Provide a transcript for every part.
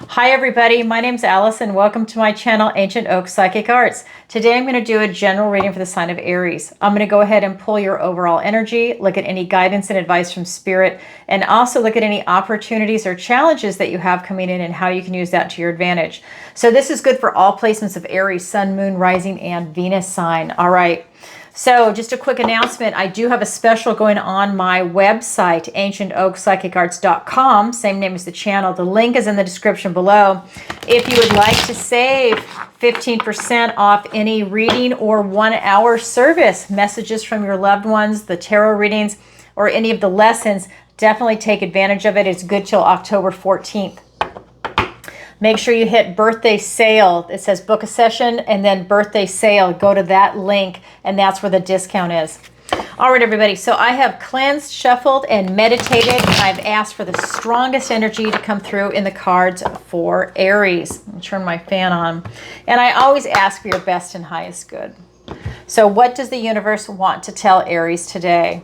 Hi everybody, my name's Alice and welcome to my channel, Ancient Oak Psychic Arts. Today I'm going to do a general reading for the sign of Aries. I'm going to go ahead and pull your overall energy, look at any guidance and advice from Spirit, and also look at any opportunities or challenges that you have coming in and how you can use that to your advantage. So this is good for all placements of Aries, Sun, Moon, Rising, and Venus sign. All right. So just a quick announcement, I do have a special going on my website, ancientoakpsychicarts.com, same name as the channel. The link is in the description below. If you would like to save 15% off any reading or 1 hour service, messages from your loved ones, the tarot readings, or any of the lessons, definitely take advantage of it. It's good till October 14th. Make sure you hit birthday sale. It says book a session and then birthday sale. Go to that link and that's where the discount is. All right, everybody. So I have cleansed, shuffled, and meditated. And I've asked for the strongest energy to come through in the cards for Aries. I'll turn my fan on. And I always ask for your best and highest good. So what does the universe want to tell Aries today?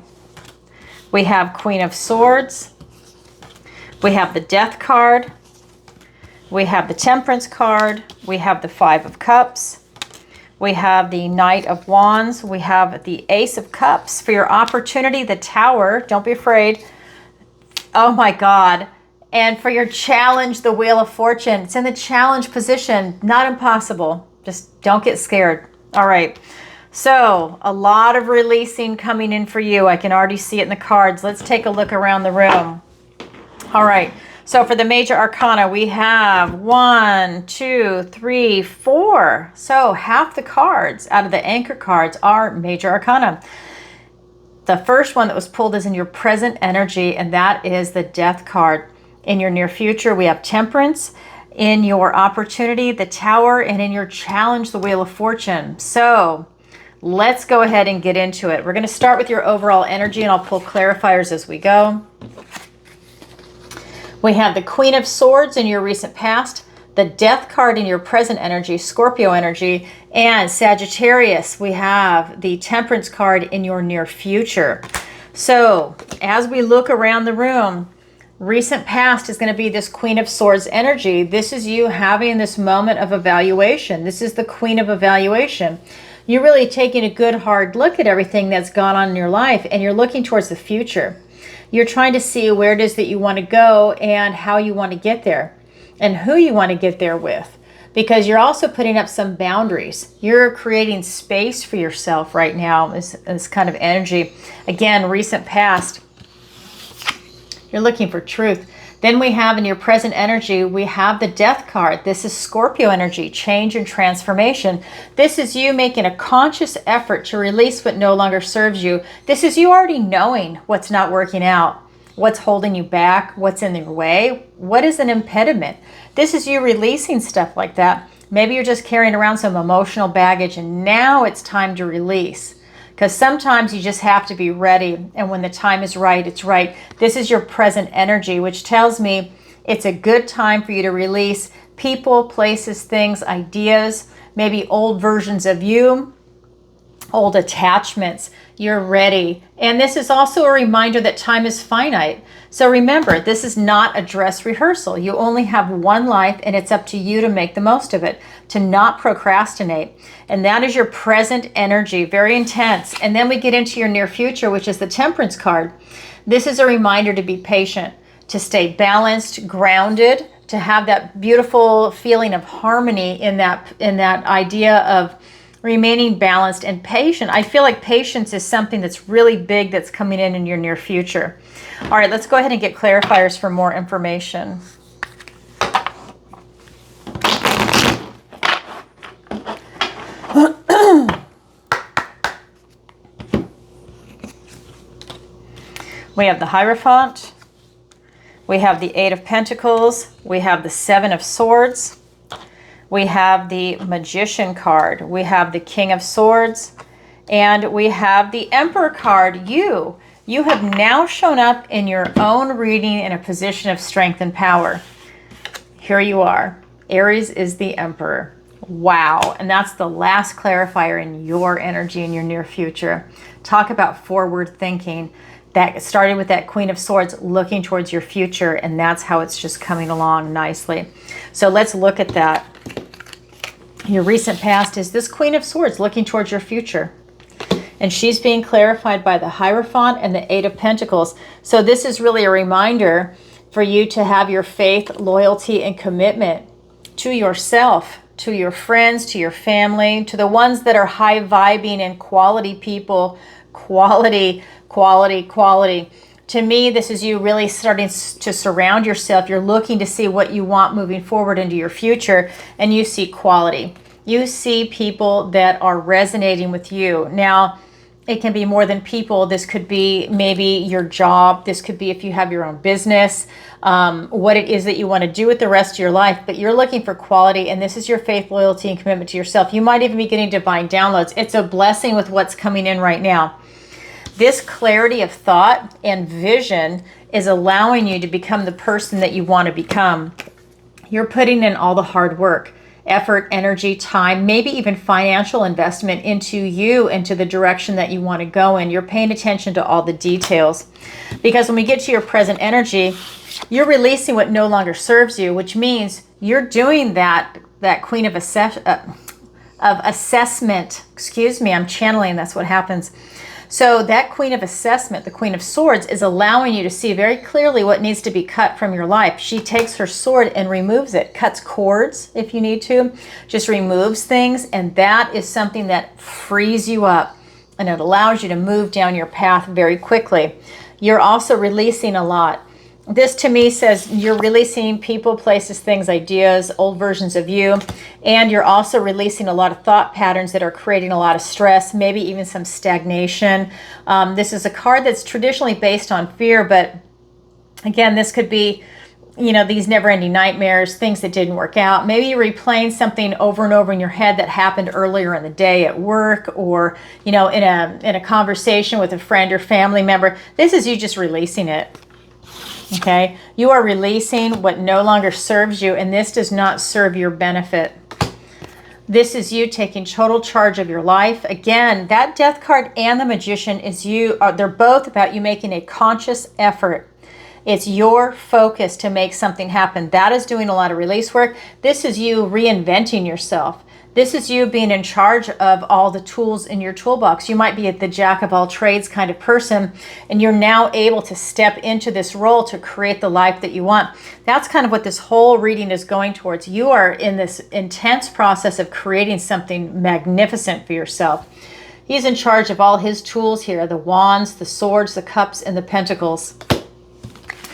We have Queen of Swords. We have the Death card. We have the Temperance card. We have the Five of Cups. We have the Knight of Wands. We have the Ace of Cups. For your opportunity, the Tower. Don't be afraid. Oh my God. And for your challenge, the Wheel of Fortune. It's in the challenge position. Not impossible. Just don't get scared. All right. So a lot of releasing coming in for you. I can already see it in the cards. Let's take a look around the room. All right. So for the major arcana, we have 1, 2, 3, 4. So half the cards out of the anchor cards are major arcana. The first one that was pulled is in your present energy, and that is the Death card. In your near future, we have Temperance. In your opportunity, the Tower, and in your challenge, the Wheel of Fortune. So let's go ahead and get into it. We're going to start with your overall energy, and I'll pull clarifiers as we go. We have the Queen of Swords in your recent past, the Death card in your present energy, Scorpio energy, and Sagittarius, we have the Temperance card in your near future. So as we look around the room, recent past is going to be this Queen of Swords energy. This is you having this moment of evaluation. This is the Queen of Evaluation. You're really taking a good hard look at everything that's gone on in your life, and you're looking towards the future. You're trying to see where it is that you want to go and how you want to get there and who you want to get there with, because you're also putting up some boundaries. You're creating space for yourself right now, this kind of energy. Again, recent past, you're looking for truth. Then we have in your present energy, we have the Death card. This is Scorpio energy, change and transformation. This is you making a conscious effort to release what no longer serves you. This is you already knowing what's not working out, what's holding you back, what's in your way, what is an impediment. This is you releasing stuff like that. Maybe you're just carrying around some emotional baggage and now it's time to release. Because sometimes you just have to be ready, and when the time is right, it's right. This is your present energy, which tells me it's a good time for you to release people, places, things, ideas, maybe old versions of you, old attachments. You're ready. And this is also a reminder that time is finite. So remember, this is not a dress rehearsal. You only have one life, and it's up to you to make the most of it, to not procrastinate. And that is your present energy, very intense. And then we get into your near future, which is the Temperance card. This is a reminder to be patient, to stay balanced, grounded, to have that beautiful feeling of harmony in that idea of remaining balanced and patient. I feel like patience is something that's really big that's coming in your near future. All right, let's go ahead and get clarifiers for more information. We have the Hierophant. We have the Eight of Pentacles. We have the Seven of Swords. We have the Magician card. We have the King of Swords. And we have the Emperor card. You have now shown up in your own reading in a position of strength and power. Here you are. Aries is the Emperor. Wow. And that's the last clarifier in your energy in your near future. Talk about forward thinking. That started with that Queen of Swords looking towards your future, and that's how it's just coming along nicely. So let's look at that. Your recent past is this Queen of Swords looking towards your future. And she's being clarified by the Hierophant and the Eight of Pentacles. So this is really a reminder for you to have your faith, loyalty, and commitment to yourself, to your friends, to your family, to the ones that are high vibing and quality people. Quality, quality, quality. To me, this is you really starting to surround yourself. You're looking to see what you want moving forward into your future, and you see quality. You see people that are resonating with you. Now, it can be more than people. This could be maybe your job. This could be if you have your own business, what it is that you want to do with the rest of your life. But you're looking for quality, and this is your faith, loyalty, and commitment to yourself. You might even be getting divine downloads. It's a blessing with what's coming in right now. This clarity of thought and vision is allowing you to become the person that you want to become. You're putting in all the hard work, effort, energy, time, maybe even financial investment into you, into the direction that you want to go in. You're paying attention to all the details. Because when we get to your present energy, you're releasing what no longer serves you, which means you're doing that Queen of assessment. Excuse me, I'm channeling, that's what happens. So that Queen of Assessment, the Queen of Swords, is allowing you to see very clearly what needs to be cut from your life. She takes her sword and removes it, cuts cords if you need to, just removes things, and that is something that frees you up, and it allows you to move down your path very quickly. You're also releasing a lot. This to me says you're releasing people, places, things, ideas, old versions of you, and you're also releasing a lot of thought patterns that are creating a lot of stress, maybe even some stagnation. This is a card that's traditionally based on fear, but again, this could be, you know, these never-ending nightmares, things that didn't work out. Maybe you're replaying something over and over in your head that happened earlier in the day at work, or, you know, in a conversation with a friend or family member. This is you just releasing it. Okay, you are releasing what no longer serves you, and this does not serve your benefit. This is you taking total charge of your life. Again, that Death card and the Magician is you. They're both about you making a conscious effort. It's your focus to make something happen. That is doing a lot of release work. This is you reinventing yourself. This is you being in charge of all the tools in your toolbox. You might be the jack of all trades kind of person, and you're now able to step into this role to create the life that you want. That's kind of what this whole reading is going towards. You are in this intense process of creating something magnificent for yourself. He's in charge of all his tools here, the wands, the swords, the cups, and the pentacles.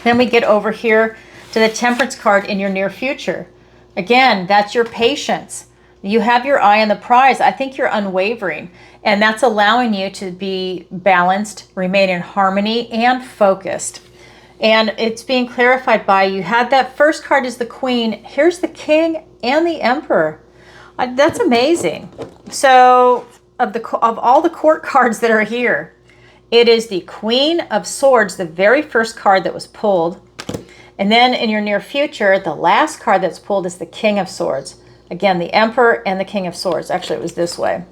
Then we get over here to the Temperance card in your near future. Again, that's your patience. You have your eye on the prize. I think you're unwavering, and that's allowing you to be balanced, remain in harmony, and focused. And it's being clarified by, you had that first card is the Queen. Here's the King and the Emperor. That's amazing. So of all the court cards that are here, it is the Queen of Swords, the very first card that was pulled. And then in your near future, the last card that's pulled is the King of Swords. Again, the Emperor and the King of Swords. Actually, it was this way.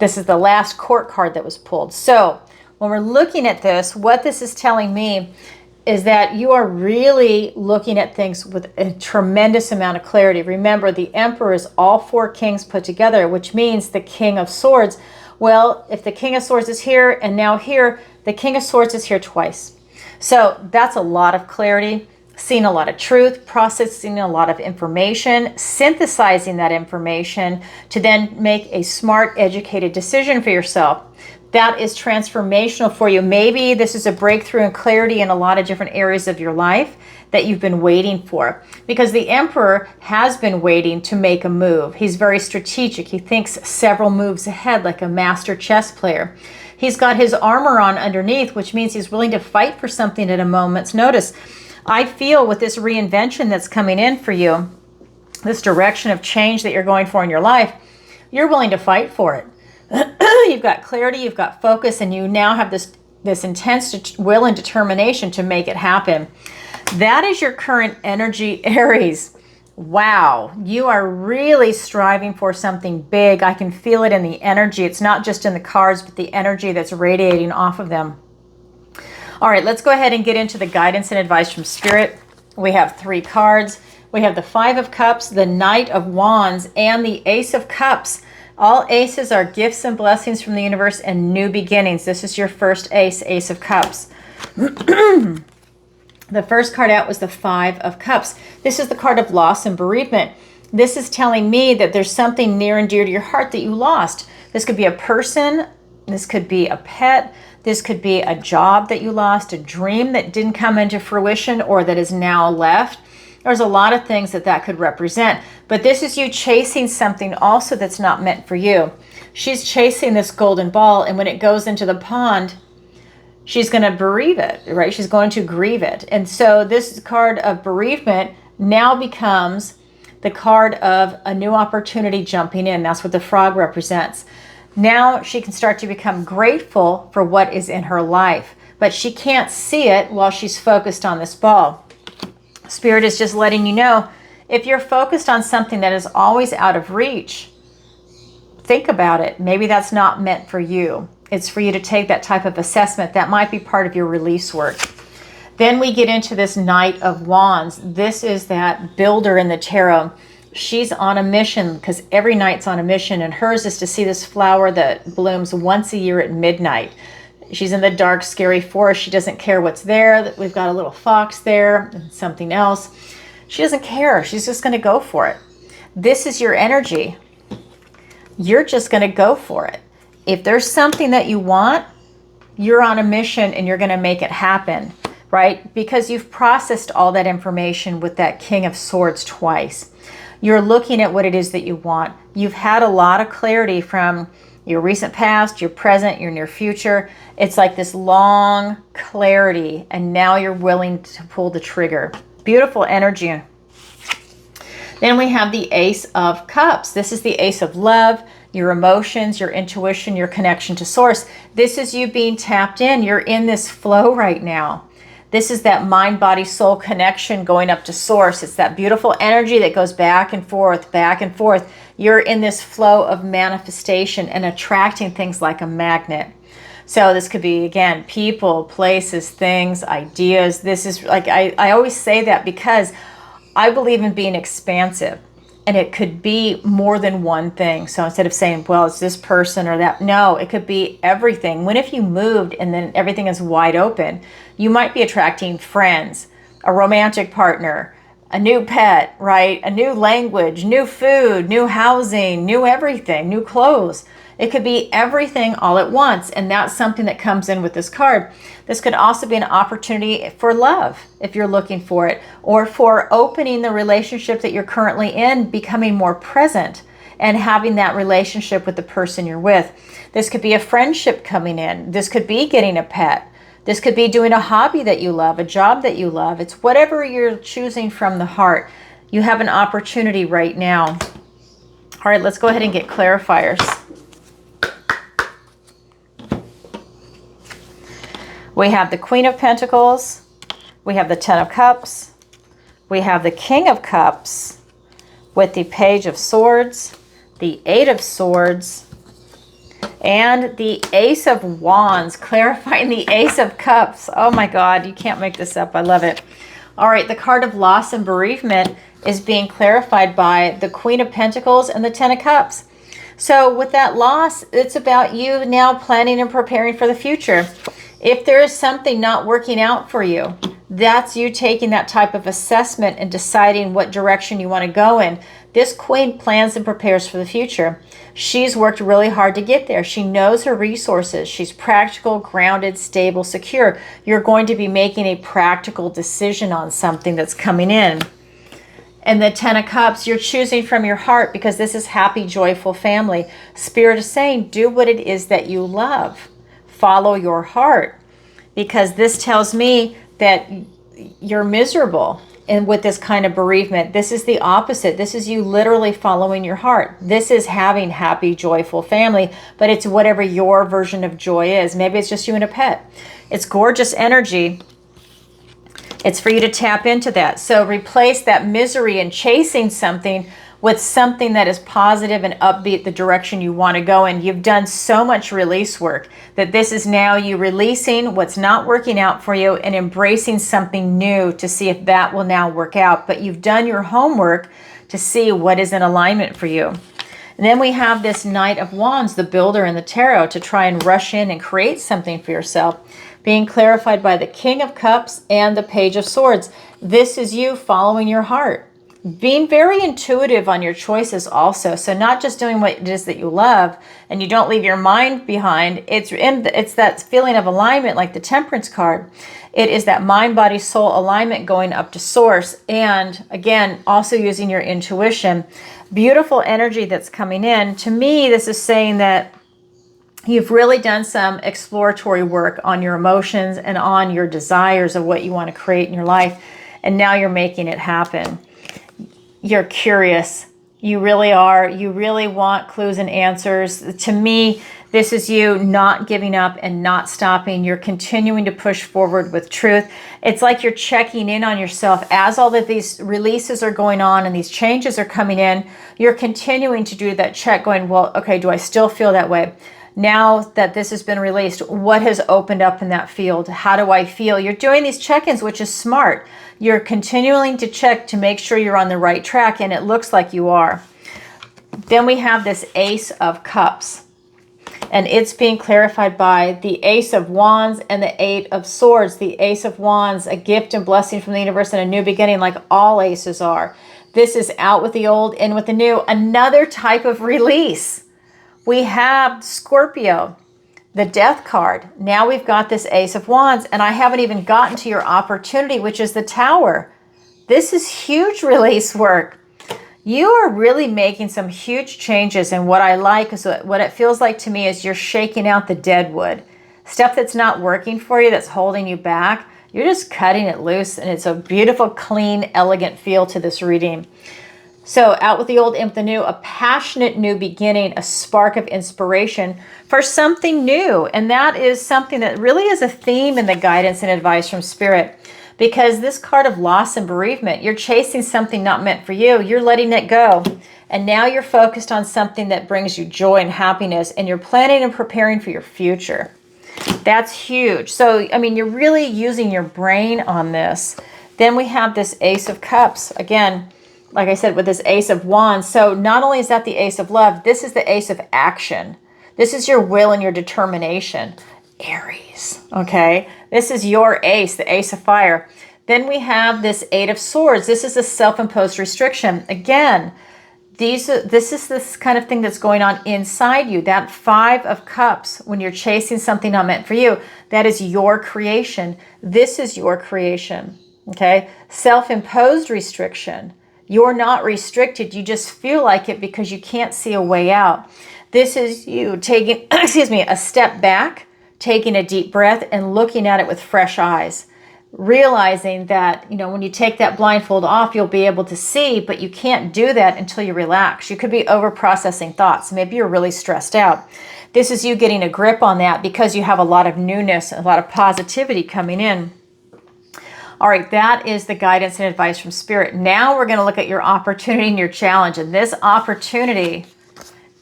This is the last court card that was pulled. So when we're looking at this, what this is telling me is that you are really looking at things with a tremendous amount of clarity. Remember, the Emperor is all four kings put together, which means the King of Swords. Well, if the King of Swords is here and now here, the King of Swords is here twice. So that's a lot of clarity. Seeing a lot of truth, processing a lot of information, synthesizing that information to then make a smart, educated decision for yourself. That is transformational for you. Maybe this is a breakthrough and clarity in a lot of different areas of your life that you've been waiting for. Because the Emperor has been waiting to make a move. He's very strategic. He thinks several moves ahead, like a master chess player. He's got his armor on underneath, which means he's willing to fight for something at a moment's notice. I feel with this reinvention that's coming in for you, this direction of change that you're going for in your life, you're willing to fight for it. You've got clarity, you've got focus, and you now have this intense will and determination to make it happen. That is your current energy, Aries. Wow, you are really striving for something big. I can feel it in the energy. It's not just in the cards, but the energy that's radiating off of them. All right, let's go ahead and get into the guidance and advice from Spirit. We have 3 cards. We have the Five of Cups, the Knight of Wands, and the Ace of Cups. All aces are gifts and blessings from the universe and new beginnings. This is your first ace, Ace of Cups. The first card out was the Five of Cups. This is the card of loss and bereavement. This is telling me that there's something near and dear to your heart that you lost. This could be a person. This could be a pet. This could be a job that you lost, a dream that didn't come into fruition or that is now left. There's a lot of things that could represent. But this is you chasing something also that's not meant for you. She's chasing this golden ball, and when it goes into the pond, she's going to bereave it, right? She's going to grieve it. And so this card of bereavement now becomes the card of a new opportunity jumping in. That's what the frog represents. Now she can start to become grateful for what is in her life, but she can't see it while she's focused on this ball. Spirit is just letting you know, if you're focused on something that is always out of reach, think about it. Maybe that's not meant for you. It's for you to take that type of assessment. That might be part of your release work. Then we get into this Knight of Wands. This is that builder in the tarot. She's on a mission, because every knight's on a mission, and hers is to see this flower that blooms once a year at midnight. She's in the dark, scary forest. She doesn't care what's there. We've got a little fox there and something else. She doesn't care. She's just going to go for it. This is your energy. You're just going to go for it. If there's something that you want, you're on a mission and you're going to make it happen, right? Because you've processed all that information with that King of Swords twice. You're looking at what it is that you want. You've had a lot of clarity from your recent past, your present, your near future. It's like this long clarity, and now you're willing to pull the trigger. Beautiful energy. Then we have the Ace of Cups. This is the Ace of love, your emotions, your intuition, your connection to source. This is you being tapped in. You're in this flow right now. This is that mind, body, soul connection going up to source. It's that beautiful energy that goes back and forth, back and forth. You're in this flow of manifestation and attracting things like a magnet. So this could be, again, people, places, things, ideas. This is like, I always say that because I believe in being expansive, and it could be more than one thing. So instead of saying, well, it's this person or that, no, it could be everything. When if you moved and then everything is wide open, you might be attracting friends, a romantic partner, a new pet, right? A new language, new food, new housing, new everything, new clothes. It could be everything all at once, and that's something that comes in with this card. This could also be an opportunity for love, if you're looking for it, or for opening the relationship that you're currently in, becoming more present, and having that relationship with the person you're with. This could be a friendship coming in. This could be getting a pet. This could be doing a hobby that you love, a job that you love. It's whatever you're choosing from the heart. You have an opportunity right now. All right, let's go ahead and get clarifiers. We have the Queen of Pentacles. We have the Ten of Cups. We have the King of Cups with the Page of Swords, the Eight of Swords, and the Ace of Wands, clarifying the Ace of Cups. Oh my God, you can't make this up. I love it. All right, the card of loss and bereavement is being clarified by the Queen of Pentacles and the Ten of Cups. So with that loss, it's about you now planning and preparing for the future. If there is something not working out for you, that's you taking that type of assessment and deciding what direction you want to go in. This queen plans and prepares for the future. She's worked really hard to get there. She knows her resources. She's practical, grounded, stable, secure. You're going to be making a practical decision on something that's coming in. And the Ten of Cups, you're choosing from your heart, because this is happy, joyful family. Spirit is saying, do what it is that you love. Follow your heart, because this tells me that you're miserable and with this kind of bereavement. This is the opposite. This is you literally following your heart. This is having happy, joyful family, but it's whatever your version of joy is. Maybe it's just you and a pet. It's gorgeous energy. It's for you to tap into that. So replace that misery and chasing something with something that is positive and upbeat, the direction you want to go in. You've done so much release work that this is now you releasing what's not working out for you and embracing something new to see if that will now work out. But you've done your homework to see what is in alignment for you. And then we have this Knight of Wands, the builder in the tarot, to try and rush in and create something for yourself, being clarified by the King of Cups and the Page of Swords. This is you following your heart, being very intuitive on your choices also. So not just doing what it is that you love and you don't leave your mind behind. It's that feeling of alignment, like the Temperance card. It is that mind, body, soul alignment going up to source. And again, also using your intuition. Beautiful energy that's coming in. To me, this is saying that you've really done some exploratory work on your emotions and on your desires of what you want to create in your life. And now you're making it happen. You're curious. You really are. You really want clues and answers. To me, this is you not giving up and not stopping. You're continuing to push forward with truth. It's like you're checking in on yourself as all of these releases are going on and these changes are coming in. You're continuing to do that check going, well, okay, do I still feel that way? Now that this has been released, what has opened up in that field? How do I feel? You're doing these check-ins, which is smart. You're continuing to check to make sure you're on the right track, and it looks like you are. Then we have this Ace of Cups, and it's being clarified by the Ace of Wands and the Eight of Swords. The Ace of Wands, a gift and blessing from the universe and a new beginning, like all aces are. This is out with the old, in with the new. Another type of release. We have Scorpio, the Death card. Now we've got this Ace of Wands, and I haven't even gotten to your opportunity, which is the Tower. This is huge release work. You are really making some huge changes, and what I like is what it feels like to me is you're shaking out the dead wood. Stuff that's not working for you, that's holding you back. You're just cutting it loose, and it's a beautiful, clean, elegant feel to this reading. So out with the old, in with the new, a passionate new beginning, a spark of inspiration for something new. And that is something that really is a theme in the guidance and advice from Spirit. Because this card of loss and bereavement, you're chasing something not meant for you. You're letting it go. And now you're focused on something that brings you joy and happiness. And you're planning and preparing for your future. That's huge. So, I mean, you're really using your brain on this. Then we have this Ace of Cups. Again, like I said, with this Ace of Wands. So not only is that the Ace of Love, this is the Ace of Action. This is your will and your determination. Aries, okay? This is your ace, the Ace of Fire. Then we have this Eight of Swords. This is a self-imposed restriction. Again, this is this kind of thing that's going on inside you. That Five of Cups, when you're chasing something not meant for you, that is your creation. This is your creation, okay? Self-imposed restriction. You're not restricted. You just feel like it because you can't see a way out. This is you taking, a step back, taking a deep breath and looking at it with fresh eyes. Realizing that, when you take that blindfold off, you'll be able to see, but you can't do that until you relax. You could be over processing thoughts. Maybe you're really stressed out. This is you getting a grip on that because you have a lot of newness, a lot of positivity coming in. All right, that is the guidance and advice from Spirit. Now we're going to look at your opportunity and your challenge. And this opportunity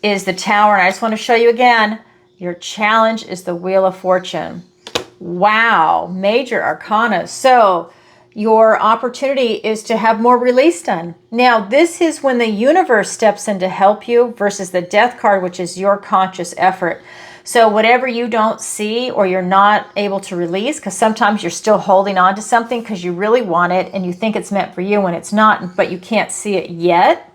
is the Tower. And I just want to show you again, your challenge is the Wheel of Fortune. Wow, major arcana. So your opportunity is to have more release done. Now, this is when the universe steps in to help you versus the Death card, which is your conscious effort. So whatever you don't see or you're not able to release, because sometimes you're still holding on to something because you really want it and you think it's meant for you when it's not, but you can't see it yet,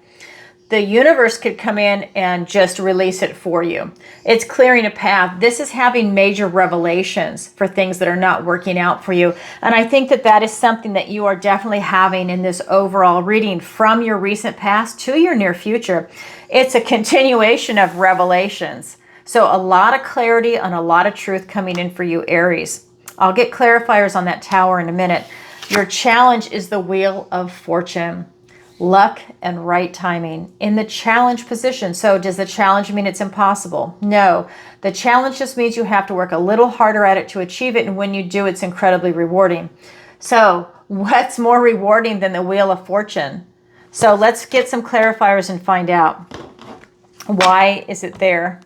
the universe could come in and just release it for you. It's clearing a path. This is having major revelations for things that are not working out for you. And I think that that is something that you are definitely having in this overall reading from your recent past to your near future. It's a continuation of revelations. So a lot of clarity and a lot of truth coming in for you, Aries. I'll get clarifiers on that Tower in a minute. Your challenge is the Wheel of Fortune. Luck and right timing in the challenge position. So does the challenge mean it's impossible? No. The challenge just means you have to work a little harder at it to achieve it. And when you do, it's incredibly rewarding. So what's more rewarding than the Wheel of Fortune? So let's get some clarifiers and find out. Why is it there?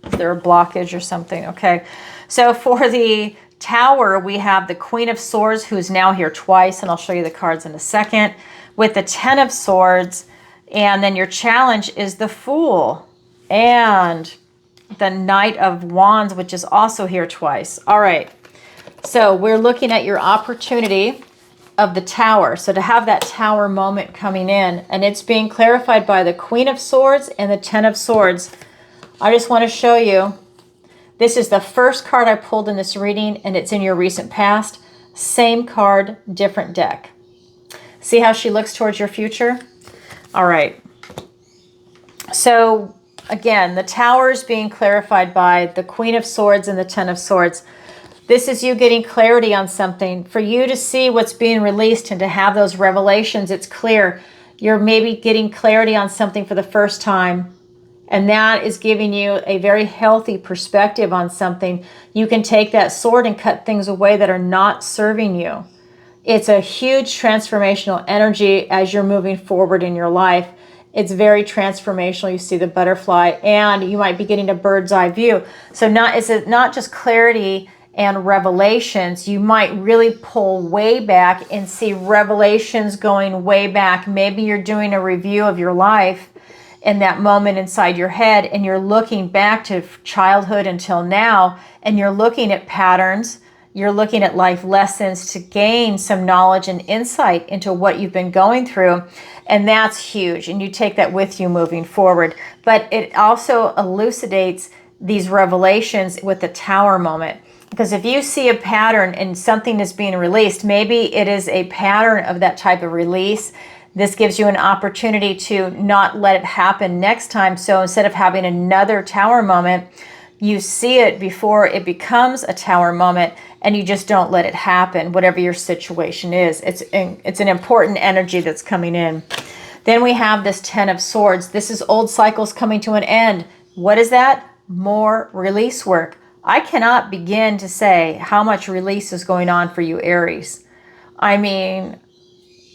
Is there a blockage or something? Okay. So for the Tower, we have the Queen of Swords, who's now here twice, and I'll show you the cards in a second, with the Ten of Swords, and then your challenge is the Fool, and the Knight of Wands, which is also here twice. All right, so we're looking at your opportunity of the Tower. So to have that Tower moment coming in, and it's being clarified by the Queen of Swords and the Ten of Swords. I just want to show you, this is the first card I pulled in this reading, and it's in your recent past. Same card, different deck. See how she looks towards your future? All right. So again, the Tower is being clarified by the Queen of Swords and the Ten of Swords. This is you getting clarity on something. For you to see what's being released and to have those revelations, it's clear. You're maybe getting clarity on something for the first time. And that is giving you a very healthy perspective on something. You can take that sword and cut things away that are not serving you. It's a huge transformational energy as you're moving forward in your life. It's very transformational. You see the butterfly, and you might be getting a bird's eye view. So is it not just clarity and revelations? You might really pull way back and see revelations going way back. Maybe you're doing a review of your life in that moment inside your head, and you're looking back to childhood until now, and you're looking at patterns, you're looking at life lessons to gain some knowledge and insight into what you've been going through. And that's huge, and you take that with you moving forward. But it also elucidates these revelations with the Tower moment. Because if you see a pattern and something is being released, maybe it is a pattern of that type of release. This gives you an opportunity to not let it happen next time. So instead of having another Tower moment, you see it before it becomes a Tower moment, and you just don't let it happen, whatever your situation is. It's an important energy that's coming in. Then we have this Ten of Swords. This is old cycles coming to an end. What is that? More release work. I cannot begin to say how much release is going on for you, Aries. I mean,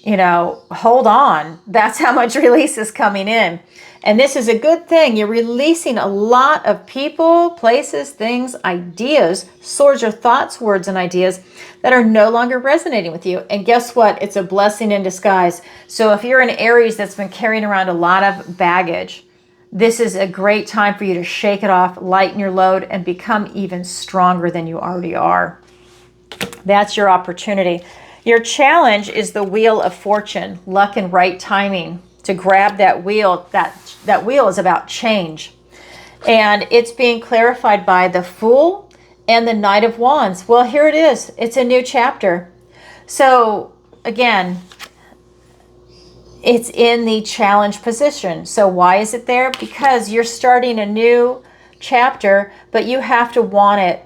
hold on. That's how much release is coming in. And this is a good thing. You're releasing a lot of people, places, things, ideas. Swords are thoughts, words, and ideas that are no longer resonating with you. And guess what? It's a blessing in disguise. So if you're an Aries that's been carrying around a lot of baggage, this is a great time for you to shake it off, lighten your load, and become even stronger than you already are. That's your opportunity. Your challenge is the Wheel of Fortune, luck and right timing. To grab that wheel, that wheel is about change. And it's being clarified by the Fool and the Knight of Wands. Well, here it is. It's a new chapter. So again, it's in the challenge position. So why is it there? Because you're starting a new chapter, but you have to want it.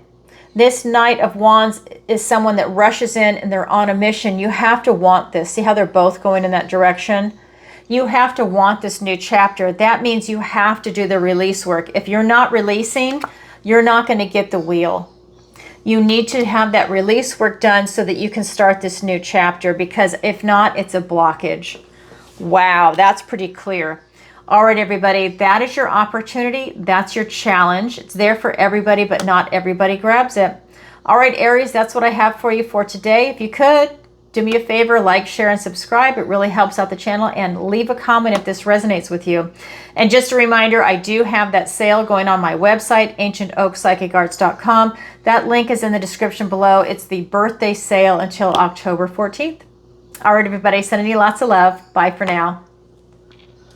This Knight of Wands is someone that rushes in and they're on a mission. You have to want this. See how they're both going in that direction? You have to want this new chapter. That means you have to do the release work. If you're not releasing, you're not going to get the wheel. You need to have that release work done so that you can start this new chapter, because if not, it's a blockage. Wow, that's pretty clear. All right, everybody, that is your opportunity. That's your challenge. It's there for everybody, but not everybody grabs it. All right, Aries, that's what I have for you for today. If you could, do me a favor, like, share, and subscribe. It really helps out the channel. And leave a comment if this resonates with you. And just a reminder, I do have that sale going on my website, ancientoakpsychicarts.com. That link is in the description below. It's the birthday sale until October 14th. All right, everybody, sending you lots of love. Bye for now.